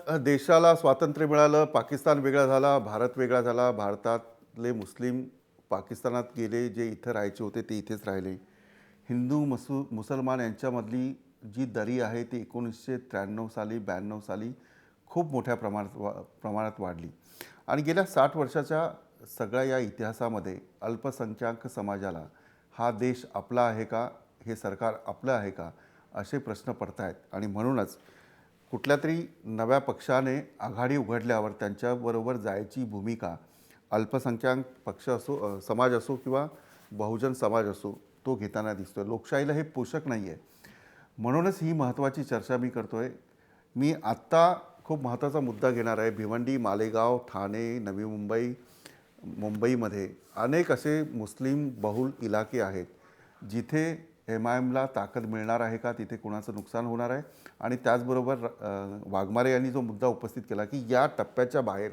देशाला स्वातंत्र्य मिळालं, पाकिस्तान वेगळा झाला, भारत वेगळा झाला, भारतातले मुस्लिम पाकिस्तानात गेले, जे इथं राहायचे होते ते इथेच राहिले. हिंदू मुसलमान यांच्यामधली जी दरी आहे ती 1993 साली 92 साली खूप मोठ्या प्रमाणात वाढली. आणि गेल्या 60 वर्षाच्या सगळ्या या इतिहासामध्ये अल्पसंख्याक समाजाला हा देश आपला आहे का, हे सरकार आपलं आहे का, असे प्रश्न पडत आहेत. आणि म्हणूनच कुठल्या तरी नव्या पक्षाने आघाडी उघडल्यावर त्यांच्याबरोबर जायची भूमिका अल्पसंख्याक पक्ष असो, समाज असो किंवा बहुजन समाज असो, तो घेताना दिसतो आहे. लोकशाहीला हे पोषक नाही आहे. म्हणूनच ही महत्त्वाची चर्चा मी करतो आहे. मी आत्ता खूप महत्त्वाचा मुद्दा घेणार आहे. भिवंडी, मालेगाव, ठाणे, नवी मुंबई, मुंबईमध्ये अनेक असे मुस्लिम बहुल इलाके आहेत जिथे MIMला ताकद मिळणार आहे का, तिथे कुणाचं नुकसान होणार आहे. आणि त्याचबरोबर वाघमारे यांनी जो मुद्दा उपस्थित केला की या टप्प्याच्या बाहेर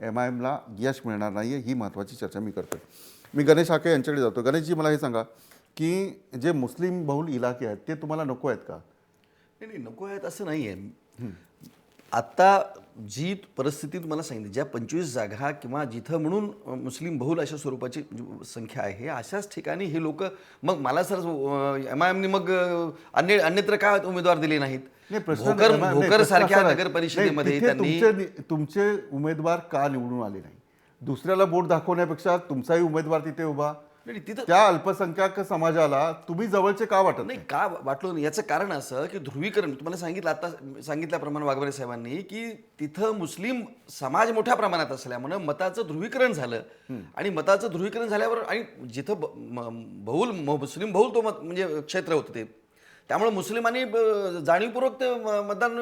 MIMला यश मिळणार नाही आहे, ही महत्त्वाची चर्चा मी करतो. मी गणेश हाके यांच्याकडे जातो. गणेशजी, मला हे सांगा की जे मुस्लिम बहुल इलाके आहेत ते तुम्हाला नको आहेत का? नाही, नको आहेत असं नाही आहे. आत्ता जी परिस्थिती तुम्हाला सांगितली, ज्या 25 जागा किंवा जिथं म्हणून मुस्लिम बहुल अशा स्वरूपाची संख्या आहे, अशाच ठिकाणी हे लोक, मग मला सर MIMनी मग अन्यत्र का उमेदवार दिले नाहीत? भोकर सारख्या नगर परिषदेमध्ये त्यांनी तुमचे उमेदवार का निवडून आले नाही? दुसऱ्याला बोट दाखवण्यापेक्षा तुमचाही उमेदवार तिथे उभा, त्या अल्पसंख्याक समाजाला तुम्ही जवळचे का वाटत नाही? का वाटलो नाही याचं कारण असं की ध्रुवीकरण, तुम्हाला सांगितलं, आता सांगितल्याप्रमाणे वाघमारे साहेबांनी, की तिथं मुस्लिम समाज मोठ्या प्रमाणात असल्यामुळे मताचं ध्रुवीकरण झालं. आणि मताचं ध्रुवीकरण झाल्यावर आणि जिथं बहुल मुस्लिम बहुल तो म्हणजे क्षेत्र होतं ते, त्यामुळे मुस्लिमांनी जाणीवपूर्वक ते मतदान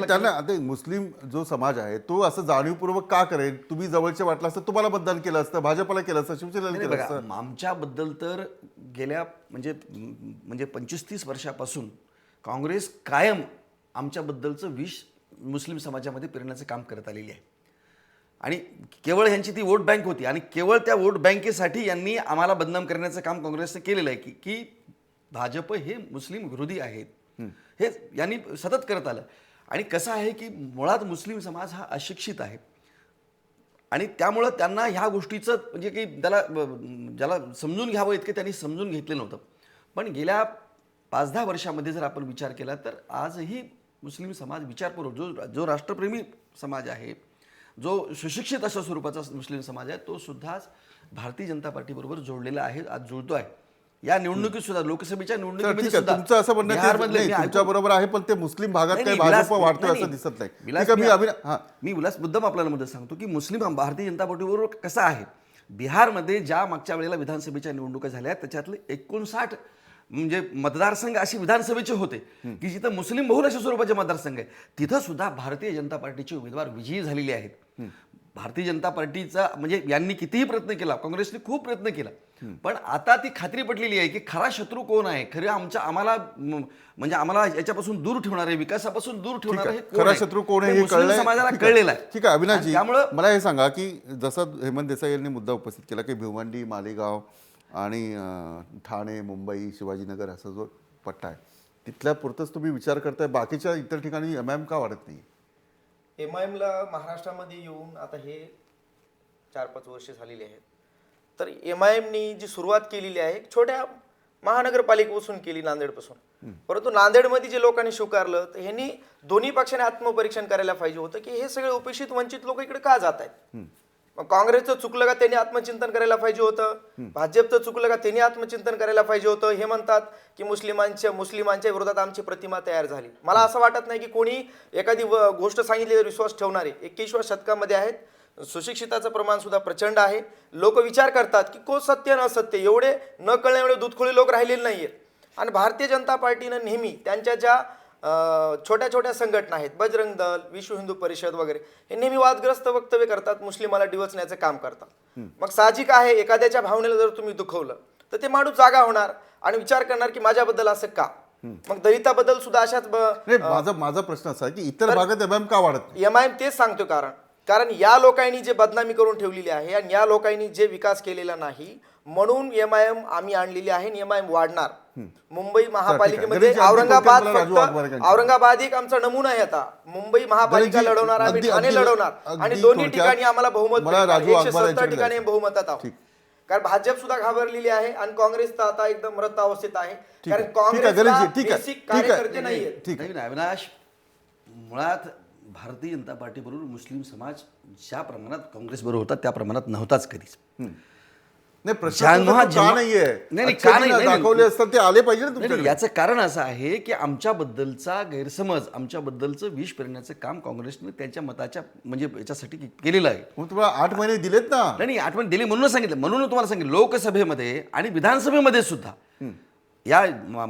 त्यांना. आता मुस्लिम जो समाज आहे तो असं जाणीवपूर्वक का करेल? तुम्ही जवळचे वाटलं असतं तुम्हाला मतदान केलं असतं, भाजपला केलं असतं, शिवसेनेला केलं असतं. आमच्याबद्दल तर गेल्या म्हणजे 25-30 वर्षापासून काँग्रेस कायम आमच्याबद्दलचं विष मुस्लिम समाजामध्ये पेरण्याचं काम करत आलेली आहे. आणि केवळ ह्यांची ती वोट बँक होती आणि केवळ त्या वोट बँकेसाठी यांनी आम्हाला बदनाम करण्याचं काम काँग्रेसने केलेलं आहे की भाजप हे मुस्लिम विरोधी आहेत, हे यांनी सतत करत आलं. आणि कसं आहे की मुळात मुस्लिम समाज हा अशिक्षित आहे आणि त्यामुळं त्यांना ह्या गोष्टीचं म्हणजे की ज्याला समजून घ्यावं इतके त्यांनी समजून घेतले नव्हतं. पण गेल्या 5-10 वर्षामध्ये जर आपण विचार केला तर आजही मुस्लिम समाज विचारपूर्वक, जो राष्ट्रप्रेमी समाज आहे, जो सुशिक्षित अशा स्वरूपाचा मुस्लिम समाज आहे, तो सुद्धा भारतीय जनता पार्टीबरोबर जोडलेला आहे, आज जुळतो आहे. या निवडणुकीत सुद्धा, लोकसभेच्या निवडणुकीमध्ये सुद्धा तुमचं असं म्हणणं तुमच्या बरोबर आहे, पण ते मुस्लिम भागात काही भाजप वाढतोय असं दिसत नाही. मी विलास मुद्दाम आपल्याला मध्ये सांगतो की मुस्लिम भारतीय जनता पार्टीबरोबर कसं आहे. बिहारमध्ये ज्या मागच्या वेळेला विधानसभेच्या निवडणुका झाल्या त्याच्यातले 59 म्हणजे मतदारसंघ अशी विधानसभेचे होते की जिथं मुस्लिम बहुल अशा स्वरूपाचे मतदारसंघ आहे, तिथं सुद्धा भारतीय जनता पार्टीचे उमेदवार विजयी झालेले आहेत. भारतीय जनता पार्टीचा म्हणजे यांनी कितीही प्रयत्न केला, काँग्रेसने खूप प्रयत्न केला, पण आता ती खात्री पटलेली आहे की खरा शत्रू कोण आहे, आम्हाला याच्यापासून दूर ठेवणार आहे, विकासापासून दूर ठेवणार आहे, खरा शत्रू कोण आहे हे समाजाला कळलेलं आहे. ठीक आहे अविनाशजी, त्यामुळे मला हे सांगा की जसं हेमंत देसाई यांनी मुद्दा उपस्थित केला की भिवंडी, मालेगाव आणि ठाणे, मुंबई, शिवाजीनगर असा जो पट्टा आहे तिथल्या पुरतच तुम्ही विचार करताय, बाकीच्या इतर ठिकाणी MIM का वाढत नाही? MIMला महाराष्ट्रामध्ये येऊन आता हे 4-5 वर्ष झालेली आहेत. तर MIMनी जी सुरुवात केलेली आहे छोट्या महानगरपालिकेपासून केली, नांदेडपासून. परंतु नांदेडमध्ये जे लोकांनी स्वीकारलं तर ह्यांनी दोन्ही पक्षाने आत्मपरीक्षण करायला पाहिजे होतं की हे सगळे उपेक्षित वंचित लोक इकडे का जात आहेत. मग काँग्रेसचं चुकलं का त्यांनी आत्मचिंतन करायला पाहिजे होतं, भाजपचं चुकलं का त्यांनी आत्मचिंतन करायला पाहिजे होतं. हे म्हणतात की मुस्लिमांच्या विरोधात आमची प्रतिमा तयार झाली. मला असं वाटत नाही की कोणी एखादी गोष्ट सांगितली तर विश्वास ठेवणारे 21व्या शतकामध्ये आहेत. सुशिक्षिताचं प्रमाण सुद्धा प्रचंड आहे. लोक विचार करतात की को सत्य न सत्य, एवढे न कळणे एवढे दूधखोळे लोक राहिलेले नाहीयेत. आणि भारतीय जनता पार्टीनं नेहमी त्यांच्या ज्या छोट्या छोट्या संघटना आहेत, बजरंग दल, विश्व हिंदू परिषद वगैरे, हे नेहमी वादग्रस्त वक्तव्य करतात, मुस्लिमाला डिवचण्याचं काम करतात. मग साहजिक आहे एखाद्याच्या भावनेला जर तुम्ही दुखवलं तर ते माणूस जागा होणार आणि विचार करणार की माझ्याबद्दल असं का. मग दलिताबद्दल सुद्धा अशाच. माझा प्रश्न असा आहे की इतर भागात MIM का वाढत नाही? MIM तेच सांगतो कारण या लोकांनी जे बदनामी करून ठेवलेली आहे आणि या लोकांनी जे विकास केलेला नाही म्हणून MIM आम्ही आणलेली आहे. MIM वाढणार. मुंबई महापालिकेमध्ये गणेशजी, अगदी औरंगाबाद थोडक्यात मला राजू वाघमारे फक्त यांचं. औरंगाबाद एक आमचा नमुना आहे. आता मुंबई महापालिका गणेशजी, लढवणार, आम्ही अगदी- ठाणे अगदी- लढवणार अगदी आणि दोन्ही थोडक्यात ठिकाणी आम्हाला बहुमत मला भेटणार. राजू वाघमारे 170 यांच्याकडे ठिकाणी जायचं. बहुमतात आहोत. ठीक. कारण भाजप सुद्धा घाबरलेली आहे आणि काँग्रेस तर आता एकदम मृत अवस्थेत आहे. ठीक कारण आहे. ठीक आहे, काँग्रेसला गणेशजी, ठीक आहे. बेसिक ठीक आहे. कार्यकर्ते नाहीयेत. ठीक आहे. नाही अविनाश, मुळात भारतीय जनता पार्टीबरोबर मुस्लिम समाज ज्या प्रमाणात काँग्रेसबरोबर होता त्या प्रमाणात नव्हताच कधीच. नाही प्रश्न जेव्हा- तो का नाहीये नाही, अच्छे का दिन नाही, दाखवले असतात ते आले पाहिजे ना नाही, नाही, तुमच्याकडे. याचं कारण असं आहे की आमच्याबद्दलचा गैरसमज, आमच्याबद्दलचं विष पेरण्याचं काम काँग्रेसने त्यांच्या मताच्या म्हणजे याच्यासाठी केलेलं आहे. मग तुम्हाला 8 महिने दिलेत ना. नाही आठवण दिली म्हणूनच सांगितलं, म्हणून तुम्हाला सांगितलं लोकसभेमध्ये आणि विधानसभेमध्ये सुद्धा या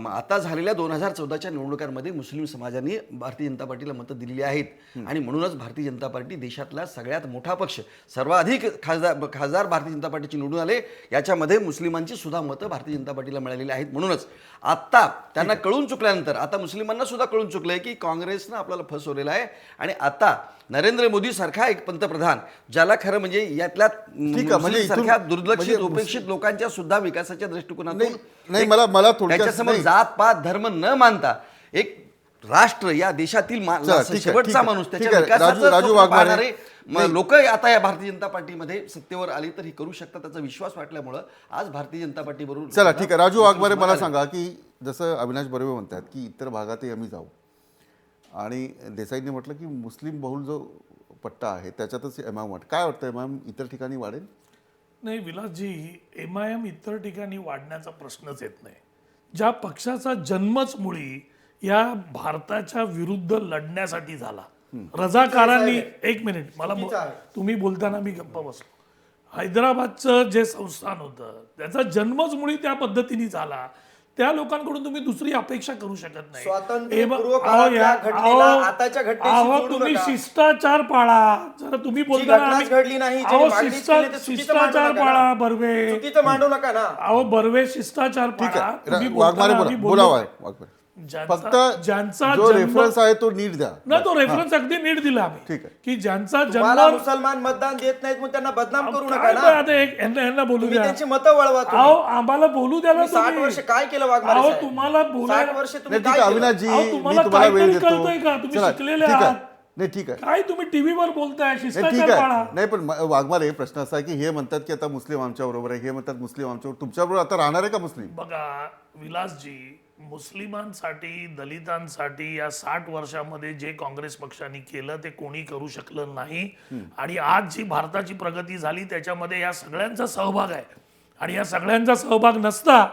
आता झालेल्या 2014च्या निवडणुकांमध्ये मुस्लिम समाजाने भारतीय जनता पार्टीला मतं दिलेली आहेत आणि म्हणूनच भारतीय जनता पार्टी देशातला सगळ्यात मोठा पक्ष, सर्वाधिक खासदार भारतीय जनता पार्टीचे निवडून आले. याच्यामध्ये मुस्लिमांची सुद्धा मतं भारतीय जनता पार्टीला मिळालेली आहेत. म्हणूनच आता त्यांना कळून चुकल्यानंतर आता मुस्लिमांना सुद्धा कळून चुकलंय की काँग्रेसनं आपल्याला फसवलेलं आहे आणि आता नरेंद्र मोदी सारखा एक पंतप्रधान ज्याला खरं म्हणजे यातल्या म्हणजे इथून- सारख्या दुर्लक्षित म्हणजे उपेक्षित लोकांच्या सुद्धा विकासाच्या दृष्टिकोनातून नाही, मला थोडक्यात त्याच्यासमोर नाही. जात पात धर्म न मानता एक राष्ट्र या देशातील चला, ठीक आहे, ठीक शेवटचा आहे, माणूस ठीक त्याच्या आहे. विकासाचं राजू स्वप्न वाघमारे, पाहणारे नाही. लोक आता या भारतीय जनता पार्टीमध्ये सत्तेवर आली तर ही करू शकतात त्याचा विश्वास वाटल्यामुळं आज भारतीय जनता पार्टी बरोबर चला ठीक आहे. राजू वाघमारे मला सांगा की जसं अविनाश बर्वे म्हणतात की इतर भागातही आम्ही जाऊ आणि देसाईंनी म्हटलं की मुस्लिम बहुल जो पट्टा आहे त्याच्यातच एमआयएम वाट काय वाटतं एमआयएम इतर ठिकाणी वाढेल? नाही विलासजी, एमआयएम इतर ठिकाणी वाढण्याचा प्रश्नच येत नाही. ज्या पक्षाचा जन्मच मुळी या भारताच्या विरुद्ध लढण्यासाठी झाला. रजाकारांनी एक मिनिट मला चुकीचं आहे. तुम्ही बोलताना मी गप्प बसलो. हैदराबादचं जे संस्थान होतं त्याचा जन्मच मुळी त्या पद्धतीने झाला. त्या लोकांकडून तुम्ही दुसरी अपेक्षा करू शकत नाही. स्वातंत्र्यपूर्व अहो, काळातल्या घटनेला अहो, आताच्या घटनेशी अहो, जोडू तुम्ही नका. शिष्टाचार पाळा. जरा तुम्ही बोलताना घटनाच घडली नाही, ज्याने अहो, मागणीच केली ते चुकीचं मांडू शिष्टाचार नका ना. पाळा बर्वे. चुकीचं मांडू नका ना. अहो बर्वे, शिष्टाचार ठीक पाळा. आहे. तुम्ही वाघमारे बोलताना आम्ही बोला बोललो. वाघमारे. ज्यांचा- फक्त ज्यांचा जो जन्म- रेफरन्स आहे तो नीट द्या. ना तो रेफरन्स अगदी नीट दिला आम्ही ठीक आहे. की ज्यांचा तुम्हाला जन्म मुसलमान मतदान देत नाहीत म्हणून त्यांना बदनाम करू नका काय ना. बरं, आता एक यांना बोलू तुम्ही द्या. त्यांची मतं वळवा तुम्ही. अहो आम्हाला बोलू द्या ना 60 तुम्ही. वर्ष काय केलं वाघमारे अहो साहेब? तुम्हाला 60 बोलायला वर्ष तुम्ही नाही ठीक काय आहे केलं? अविनाशजी, अहो, मी तुम्हाला तुम्हाला वेळ काहीतरी देतो. कळतंय का? तुम्ही चला, शिकलेले ठीक आहे. आहात. नाही ठीक आहे. काय तुम्ही टीव्हीवर बोलताय? नाही शिष्टाचार ठीक पाळा. आहे. नाही पण वाघमारे प्रश्न असा आहे की हे म्हणतात की आता मुस्लिम आमच्या बरोबर आहे, हे म्हणतात मुस्लिम आमच्याबरोबर. तुमच्याबरोबर आता राहणार आहे का मुस्लिम? बघा विलासजी, मुस्लिमांसाठी दलितांसाठी या 60 वर्षामध्ये जे काँग्रेस पक्षाने केलं ते कोणी करू शकलं नाही. आणि आज जी भारताची प्रगती झाली त्याच्यामध्ये या सगळ्यांचा सहभाग आहे. आणि या सगळ्यांचा सहभाग नसता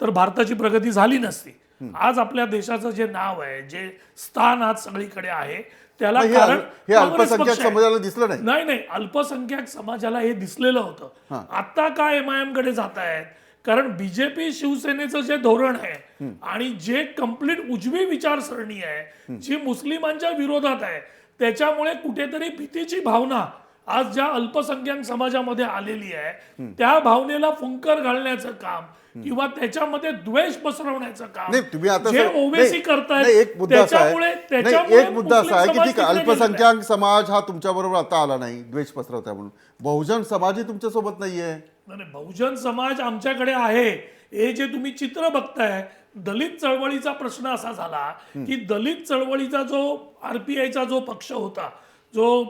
तर भारताची प्रगती झाली नसती. आज आपल्या देशाचं जे नाव आहे, जे स्थान आज सगळीकडे आहे त्याला मग हे कारण हे काँग्रेस अल्पसंख्याक पक्ष आहे. समाजाला दिसलं नाही. नाही नाही, अल्पसंख्याक समाजाला हे दिसलेलं होतं. आता काय एमआयएम कडे जात आहेत? कारण बीजेपी शिवसेनेचं जे धोरण आहे आणि जे कम्प्लीट उजवी विचारसरणी आहे जी मुस्लिमांच्या विरोधात आहे, त्याच्यामुळे कुठेतरी भीतीची भावना आज ज्या अल्पसंख्याक समाजामध्ये आलेली आहे त्या भावनेला फुंकर घालण्याचं काम किंवा त्याच्यामध्ये द्वेष पसरवण्याचं काम नाही तुम्ही आता जे सर- ओवेसी नाही, करतायत नाही, एक मुद्दा असा आहे त्याच्यामुळे नाही, एक मुद्दा असा आहे की मुस्लिम ठीक आहे समाज तिकडे गेलेला आहे. अल्पसंख्याक समाज हा तुमच्या बरोबर आता आला नाही द्वेष पसरवताय म्हणून. बहुजन समाजही तुमच्या सोबत नाहीये. नाही, बहुजन समाज आमच्याकडे आहे. हे जे तुम्ही चित्र बघताय, दलित चळवळीचा प्रश्न असा झाला की दलित चळवळीचा जो आरपीआयचा जो पक्ष होता, जो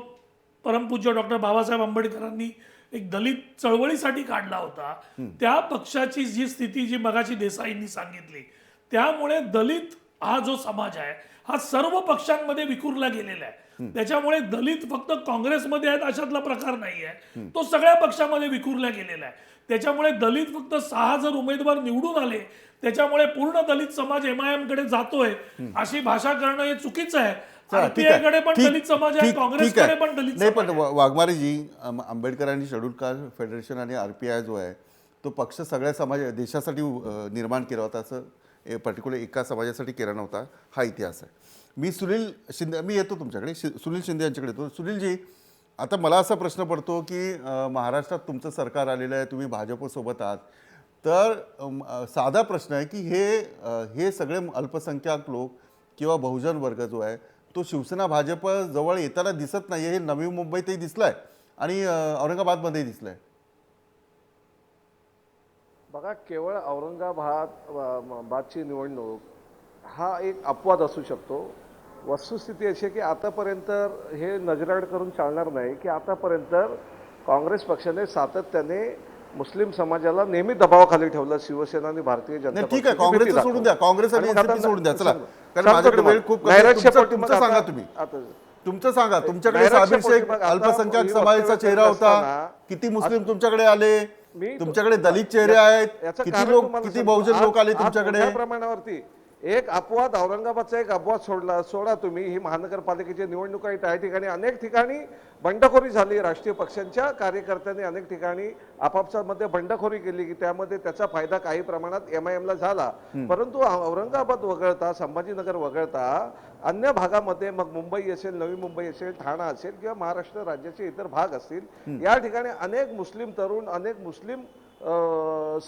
परमपूज्य डॉक्टर बाबासाहेब आंबेडकरांनी एक दलित चळवळीसाठी काढला होता, त्या पक्षाची जी स्थिती जी मगाशी देसाईंनी सांगितली, त्यामुळे दलित हा जो समाज आहे हा सर्व पक्षांमध्ये विखुरला गेलेला आहे. त्याच्यामुळे दलित फक्त काँग्रेसमध्ये आहेत अशातला प्रकार नाही आहे, तो सगळ्या पक्षामध्ये विखुरला गेलेला आहे. त्याच्यामुळे दलित फक्त 6 जर उमेदवार निवडून आले त्याच्यामुळे पूर्ण दलित समाज एमआयएम कडे जातोय अशी भाषा करणं हे चुकीचं आहे. चला, ठीक RPI कडे आहे. पण ठीक- दलित समाज आहे, ठीक- ठीक काँग्रेसकडे आहे. पण दलित नाही समाज पण आहे. वाघमारेजी आंबेडकरांनी शेड्यूल कास्ट फेडरेशन आणि आरपीआय जो आहे तो पक्ष सगळ्या समाज देशासाठी निर्माण केला होता, असं पर्टिक्युलर एका समाजासाठी केला नव्हता. हा इतिहास आहे. मी सुनील शिंदे, मी येतो तुमच्याकडे, सुनील शिंदे यांच्याकडे येतो. सुनीलजी, आता मला असा प्रश्न पडतो की महाराष्ट्रात तुमचं सरकार आलेलं आहे, तुम्ही भाजपसोबत आहात, तर साधा प्रश्न आहे की हे सगळे अल्पसंख्याक लोक किंवा बहुजन वर्ग जो आहे तो शिवसेना भाजप जवळ येताना दिसत नाही. हे नवी मुंबईतही दिसलं आहे आणि औरंगाबादमध्येही दिसलं आहे. बघा, केवळ औरंगाबादची निवडणूक हा एक अपवाद असू शकतो. वस्तुस्थिती अशी आहे की आतापर्यंत हे नजराड करून चालणार नाही की आतापर्यंत काँग्रेस पक्षाने सातत्याने मुस्लिम समाजाला नेहमी दबावाखाली ठेवलं. शिवसेना आणि भारतीय जनता नाही, ठीक आहे, पक्षाची भीती काँग्रेसचं सोडून द्या, दाखवली. काँग्रेस आणि आणि मग आता NCP सोडून द्या. चला, कारण सांगतो माझ्याकडे तुम्हाला. वेळ खूप कमी आहे. नैराश्य तुमचं पोटी मग सांगा आता- तुम्ही. आता- तुमचं सांगा, तुमच्याकडे नैराश्य साबिर पोटी शेख मग आता अल्पसंख्याक ही समाजाचा वक्तव्य चेहरा होता, असताना किती मुस्लिम तुमच्याकडे आले, मी- तुमच्याकडे दलित चेहरे आहेत, याचं किती कारण लोक, तुम्हाला किती सांगतो. बहुजन लोक आले आज तुमच्याकडे. मोठ्या प्रमाणावरती एक अपवाद, औरंगाबादचा एक अपवाद सोडा तुम्ही. ही महानगरपालिकेची निवडणूक आहे, त्या ठिकाणी अनेक ठिकाणी बंडखोरी झाली. राष्ट्रीय पक्षांच्या कार्यकर्त्यांनी अनेक ठिकाणी आपापसात मध्ये बंडखोरी केली की त्यामध्ये त्याचा फायदा काही प्रमाणात MIM ला झाला. परंतु औरंगाबाद वगळता, संभाजीनगर वगळता अन्य भागामध्ये, मग मुंबई असेल, नवी मुंबई असेल, ठाणा असेल किंवा महाराष्ट्र राज्याचे इतर भाग असतील, या ठिकाणी अनेक मुस्लिम तरुण, अनेक मुस्लिम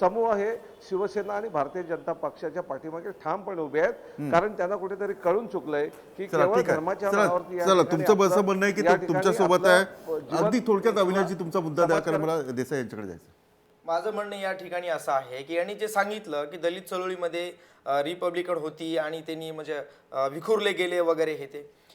समूह हे शिवसेना आणि भारतीय जनता पक्षाच्या पाठीमागे ठामपणे उभे आहेत. कारण त्यांना कुठेतरी कळून चुकलंय की चला, केवळ ठीक आहे. धर्माच्या चला, नावावरती या चला, ठिकाणी तुमचं आपलं- बसं म्हणणं आहे की या तो ठिकाणी तुमच्या सोबत आपलं आहे. जीवन- अगदी थोडक्यात अविनाशजी तुमचा मुद्दा द्या, कारण मला देसाई यांच्याकडे जायचं. माझं म्हणणं या ठिकाणी असं आहे की यांनी जे सांगितलं की दलित चळवळीमध्ये रिपब्लिकन होती आणि त्यांनी म्हणजे विखुरले गेले वगैरे,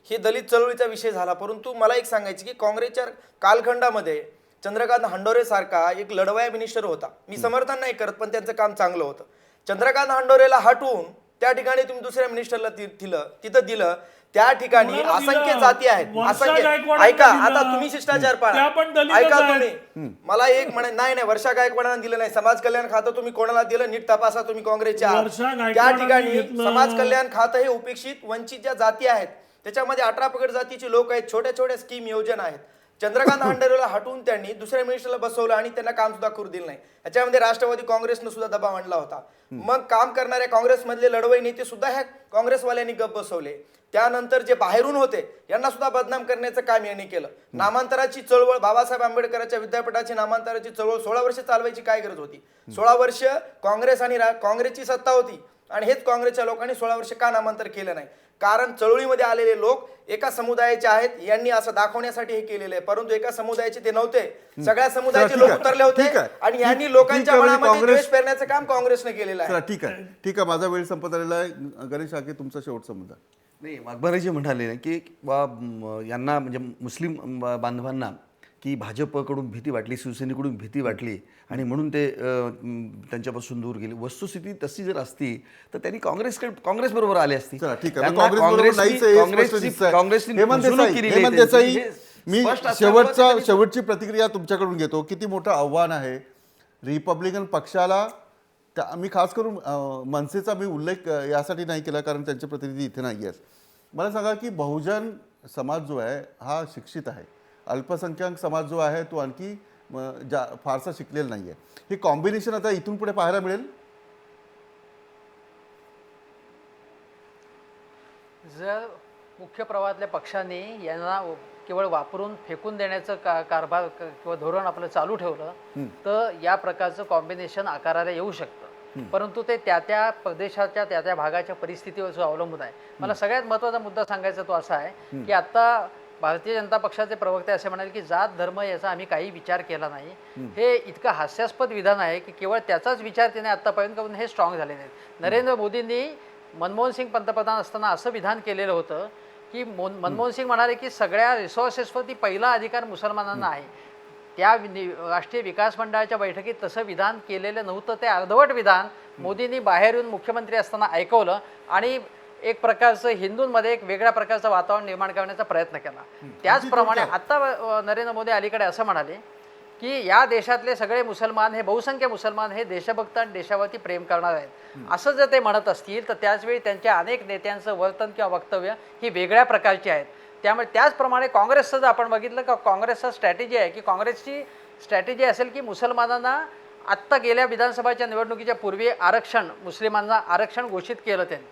हे दलित चळवळीचा विषय झाला. परंतु मला एक सांगायचं की काँग्रेसच्या कालखंडामध्ये चंद्रकांत हंडोरे सारखा एक लढवया मिनिस्टर होता. मी समर्थन नाही करत, पण त्यांचं काम चांगलं होतं. चंद्रकांत हंडोरेला हटवून त्या ठिकाणी तुम्ही दुसऱ्या मिनिस्टरला तिथं दिलं. त्या ठिकाणी कोणाला असंख्य दिलं? जाती आहेत, वर्षा असंख्य. गायकवाडांना ऐका, दिलं. आता तुम्ही शिष्टाचार त्या पाळा. पण दलितच ऐका आहेत. तुम्ही, मला एक म्हणे, नाही वर्षा गायकवाडांना दिलं नाही. समाज कल्याण खातं तुम्ही कोणाला दिलं, नीट तपासा तुम्ही काँग्रेसच्या आहात. वर्षा त्या गायकवाडांनी ठिकाणी घेतलं. समाज कल्याण खातं हे उपेक्षित वंचित ज्या जाती आहेत त्याच्यामध्ये 18 पगड जातीचे लोक आहेत, छोट्या छोट्या स्कीम योजना आहेत. चंद्रकांत हंडोरेला हटवून त्यांनी दुसऱ्या मिनिस्टरला बसवलं आणि त्यांना काम सुद्धा करू दिलं नाही. याच्यामध्ये राष्ट्रवादी काँग्रेसनं सुद्धा दबाव आणला होता. मग काम करणाऱ्या काँग्रेसमधले लढवई नेते सुद्धा ह्या काँग्रेसवाल्यांनी गप बसवले. त्यानंतर जे बाहेरून होते यांना सुद्धा बदनाम करण्याचं काम यांनी केलं. नामांतराची चळवळ, बाबासाहेब आंबेडकरांच्या विद्यापीठाची नामांतराची चळवळ 16 वर्ष चालवायची काय गरज होती? 16 वर्ष काँग्रेस आणि काँग्रेसची सत्ता होती आणि हेच काँग्रेसच्या लोकांनी 16 वर्ष का नामांतर केलं नाही? कारण चळवळीमध्ये आलेले लोक एका समुदायाचे आहेत, यांनी असं दाखवण्यासाठी हे केलेलं आहे. परंतु एका समुदायाचे ते नव्हते, सगळ्या समुदायाचे ठीक लोक आहे, उतरले होते ठीक आहे. आणि यांनी ठीक लोकांच्या आहे, म्हणजे मनामध्ये काँग्रेस- द्वेष पेरण्याचं काम काँग्रेसने केलेलं आहे. चला, ठीक आहे, ठीक आहे, माझा वेळ संपत आलेला आहे. गणेश आके, तुमचा शेवटचा मुद्दा. नाही, वाघमारे जे म्हणाले ना की यांना म्हणजे मुस्लिम बांधवांना की भाजपकडून भीती वाटली, शिवसेनेकडून भीती वाटली आणि म्हणून ते त्यांच्यापासून दूर गेले. वस्तुस्थिती तशी जर असती तर त्यांनी काँग्रेसबरोबर आले असती. चला, ठीक आहे, त्यांना काँग्रेसबरोबर नाहीच आहे, हे स्पष्ट दिसतंय. काँग्रेसनी हेमंत फसवणूक देसाई, केलेली आहे हेमंत त्याची. देसाई, हे मी स्पष्ट असल्यामुळे त्यांनी- शेवटची प्रतिक्रिया तुमच्याकडून घेतो. किती मोठं आव्हान आहे रिपब्लिकन पक्षाला. मी खास करून मनसेचा मी उल्लेख यासाठी नाही केला कारण त्यांचे प्रतिनिधी इथे नाही आहेत. मला सांगा की बहुजन समाज जो आहे हा शिक्षित आहे, अल्पसंख्याक समाज जो आहे तो आणखी फारसा शिकलेला नाही आहे. हे कॉम्बिनेशन आता इथून पुढे पाहायला मिळेल. जर मुख्य प्रवाहातल्या पक्षांनी यांना केवळ वापरून फेकून देण्याचं कारभार किंवा धोरण आपलं चालू ठेवलं तर या प्रकारचं कॉम्बिनेशन आकाराला येऊ शकतं. परंतु ते त्या त्या प्रदेशाच्या त्या त्या भागाच्या परिस्थितीवर अवलंबून आहे. मला सगळ्यात महत्त्वाचा मुद्दा सांगायचा तो असा आहे की आता भारतीय जनता पक्षाचे प्रवक्ते असे म्हणाले की जात धर्म याचा आम्ही काही विचार केला नाही. हे इतकं हास्यास्पद विधान आहे की केवळ त्याचाच विचार त्याने आत्तापर्यंत करून हे स्ट्रॉंग झाले नाहीत. नरेंद्र मोदींनी मनमोहन सिंग पंतप्रधान असताना असं विधान केलेलं होतं की मनमोहन सिंग म्हणाले की सगळ्या रिसोर्सेसवरती पहिला अधिकार मुसलमानांना आहे. त्या राष्ट्रीय विकास मंडळाच्या बैठकीत तसं विधान केलेलं नव्हतं. ते अर्धवट विधान मोदींनी बाहेर येऊन मुख्यमंत्री असताना ऐकवलं आणि एक प्रकारचं हिंदूंमध्ये एक वेगळ्या प्रकारचं वातावरण निर्माण करण्याचा प्रयत्न केला. त्याचप्रमाणे आता नरेंद्र मोदी अलीकडे असं म्हणाले की या देशातले सगळे मुसलमान हे बहुसंख्य मुसलमान हे देशभक्त आणि देशावरती प्रेम करणार आहेत. असं जर ते म्हणत असतील तर त्याचवेळी त्यांच्या अनेक नेत्यांचं वर्तन किंवा वक्तव्य ही वेगळ्या प्रकारची आहेत. त्यामुळे त्याचप्रमाणे काँग्रेसचं जर आपण बघितलं का काँग्रेसचा स्ट्रॅटेजी आहे की काँग्रेसची स्ट्रॅटेजी असेल की मुसलमानांना आत्ता गेल्या विधानसभाच्या निवडणुकीच्या पूर्वी आरक्षण, मुस्लिमांना आरक्षण घोषित केलं त्यांनी.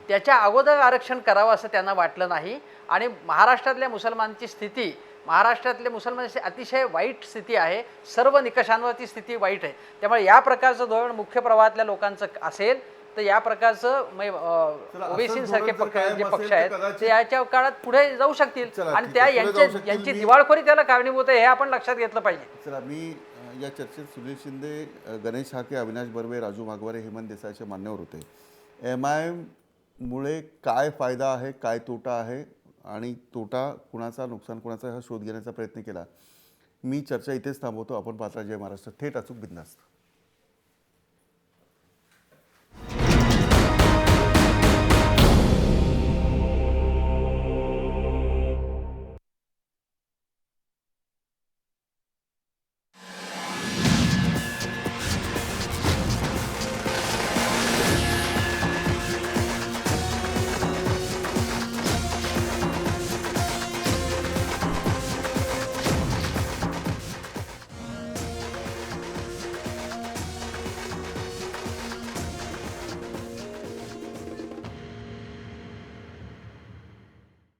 त्याच्या अगोदर आरक्षण करावं असं त्यांना वाटलं नाही आणि महाराष्ट्रातल्या मुसलमानांची स्थिती, महाराष्ट्रातले मुसलमानांची अतिशय वाईट स्थिती आहे. सर्व निकषांवरती स्थिती वाईट आहे. त्यामुळे या प्रकारचं धोरण मुख्य प्रवाहातल्या लोकांचं असेल तर या प्रकारचं ओबीसीसारखे जे पक्ष आहेत ते याच्या काळात पुढे जाऊ शकतील आणि त्या यांची दिवाळखोरी त्याला कारणीभूत आहे हे आपण लक्षात घेतलं पाहिजे. चला, मी या चर्चेत सुनील शिंदे, गणेश हाके, अविनाश बर्वे, राजू मागवारे, हेमंत देसाईचे मान्यवर होते. MIMमुळे काय फायदा आहे, काय तोटा आहे आणि तोटा कुणाचा, नुकसान कुणाचा, हा शोध घेण्याचा प्रयत्न केला. मी चर्चा इथेच थांबवतो. आपण पाहता जय महाराष्ट्र, थेट अचूक बिनधास्त.